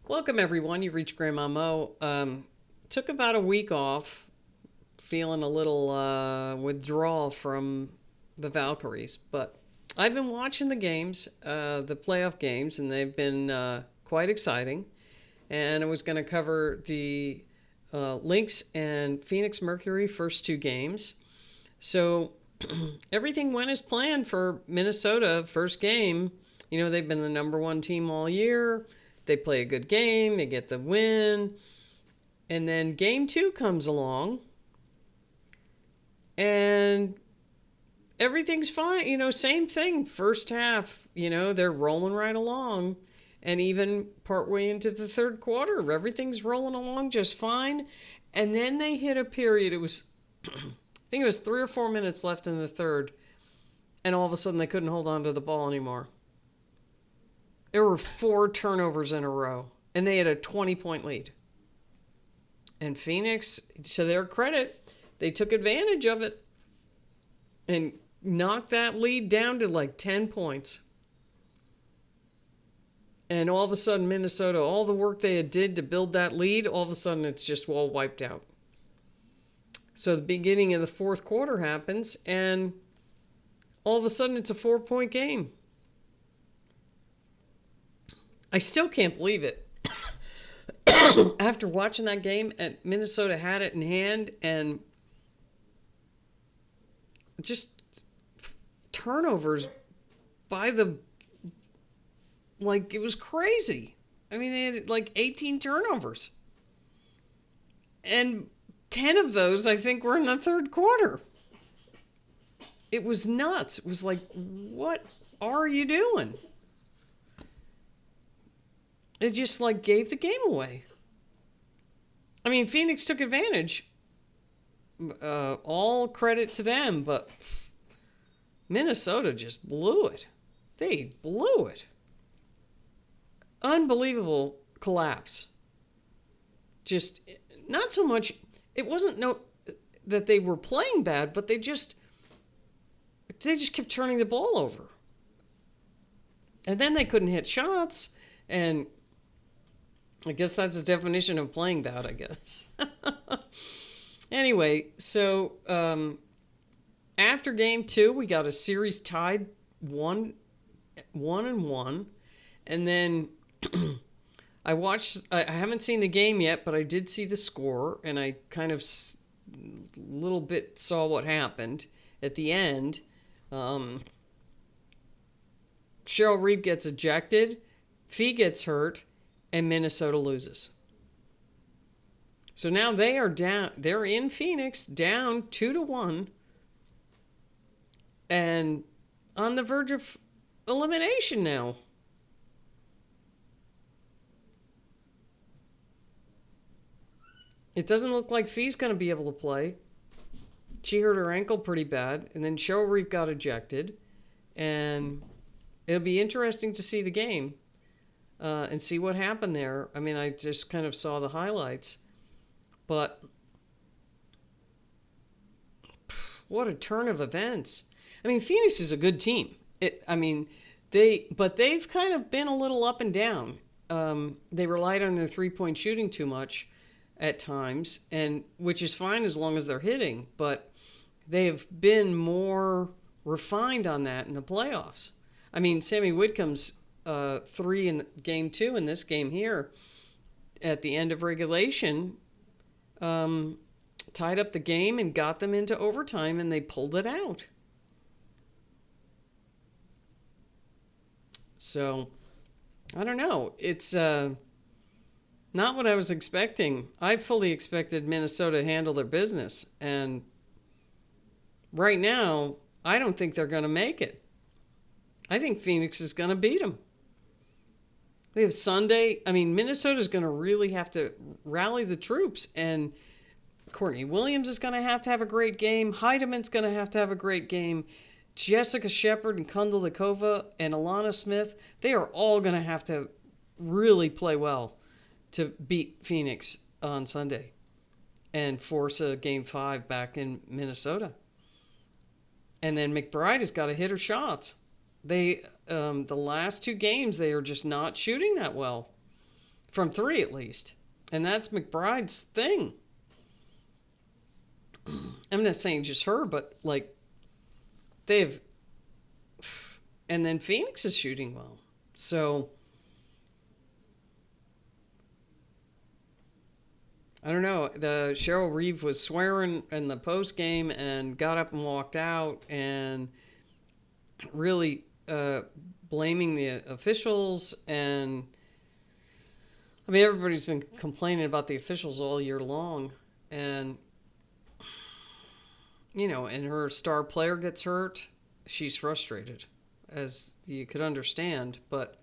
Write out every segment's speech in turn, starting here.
Welcome, everyone. You've reached Grandma Mo. Took about a week off, feeling a little withdrawal from the Valkyries, but I've been watching the games, the playoff games, and they've been quite exciting. And I was going to cover the Lynx and Phoenix Mercury first two games. So everything went as planned for Minnesota first game. You know, they've been the number one team all year. They play a good game, they get the win. And then game two comes along and everything's fine. You know, same thing. First half, they're rolling right along. And even partway into the third quarter, everything's rolling along just fine. And then they hit a period. I think it was 3 or 4 minutes left in the third. And all of a sudden they couldn't hold on to the ball anymore. There were 4 turnovers in a row, and they had a 20-point lead. And Phoenix, to their credit, they took advantage of it and knocked that lead down to like 10 points. And all of a sudden, Minnesota, all the work they had did to build that lead, all of a sudden it's just all wiped out. So the beginning of the fourth quarter happens, and all of a sudden it's a 4-point game. I still can't believe it. After watching that game, and Minnesota had it in hand, and just turnovers by it was crazy. I mean, they had like 18 turnovers. And 10 of those, I think, were in the third quarter. It was nuts. It was like, what are you doing? It just gave the game away. I mean, Phoenix took advantage. All credit to them, but Minnesota just blew it. They blew it. Unbelievable collapse. Just not so much. It wasn't that they were playing bad, but they just kept turning the ball over. And then they couldn't hit shots, and I guess that's the definition of playing bad, I guess. Anyway, so after game two, we got a series tied 1-1. And then I haven't seen the game yet, but I did see the score, and I kind of little bit saw what happened at the end. Cheryl Reeve gets ejected, Fee gets hurt, and Minnesota loses. So now they are down. They're in Phoenix, down 2-1, and on the verge of elimination now. It doesn't look like Fee's going to be able to play. She hurt her ankle pretty bad, and then Cheryl Reeve got ejected, and it'll be interesting to see the game. And see what happened there. I mean, I just kind of saw the highlights. But what a turn of events. I mean, Phoenix is a good team. But they've kind of been a little up and down. They relied on their three-point shooting too much at times, and which is fine as long as they're hitting. But they have been more refined on that in the playoffs. I mean, Sammy Whitcomb's 3 in game 2 in this game here at the end of regulation tied up the game and got them into overtime, and they pulled it out. So I don't know, it's not what I was expecting. I fully expected Minnesota to handle their business, and right now I don't think they're going to make it. I think Phoenix is going to beat them. They have Sunday. I mean, Minnesota's going to really have to rally the troops. And Courtney Williams is going to have a great game. Heideman's going to have a great game. Jessica Shepard and Kundal Likova and Alana Smith, they are all going to have to really play well to beat Phoenix on Sunday and force a Game 5 back in Minnesota. And then McBride has got to hit her shots. The last 2 games, they are just not shooting that well. from three at least. And that's McBride's thing. I'm not saying just her, but like they've. And then Phoenix is shooting well. So I don't know. The Cheryl Reeve was swearing in the post game and got up and walked out and really blaming the officials. And I mean, everybody's been complaining about the officials all year long. And, and her star player gets hurt. She's frustrated, as you could understand. But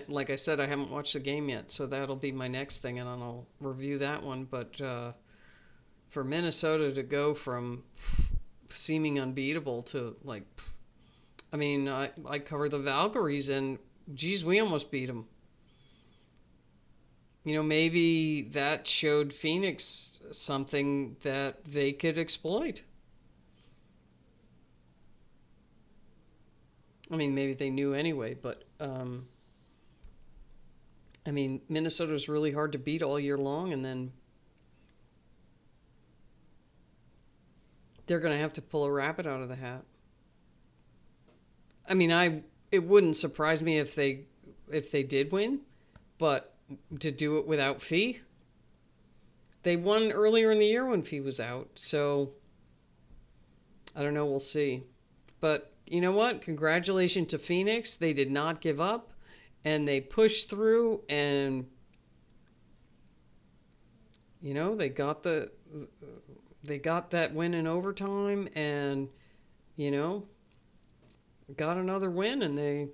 like I said, I haven't watched the game yet, so that'll be my next thing, and I'll review that one. But for Minnesota to go from seeming unbeatable to I cover the Valkyries, and geez, we almost beat them. Maybe that showed Phoenix something that they could exploit. I mean, maybe they knew anyway, but Minnesota's really hard to beat all year long, and then they're going to have to pull a rabbit out of the hat. I mean, it wouldn't surprise me if they did win, but to do it without Fee, they won earlier in the year when Fee was out, so I don't know. We'll see. But you know what? Congratulations to Phoenix. They did not give up, and they pushed through, and they got that win in overtime, and got another win, and they're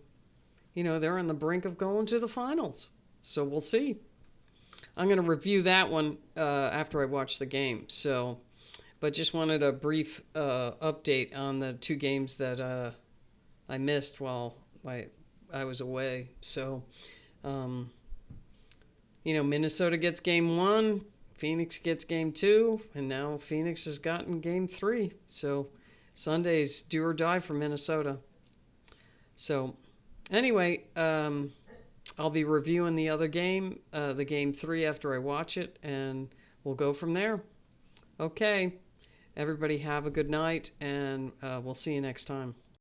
on the brink of going to the finals. So we'll see. I'm going to review that one after I watch the game. But just wanted a brief update on the two games that I missed while I was away. So, Minnesota gets game 1, Phoenix gets game 2, and now Phoenix has gotten game 3. So Sunday's do or die for Minnesota. So anyway, I'll be reviewing the other game, the game 3, after I watch it, and we'll go from there. Okay. Everybody have a good night, and we'll see you next time.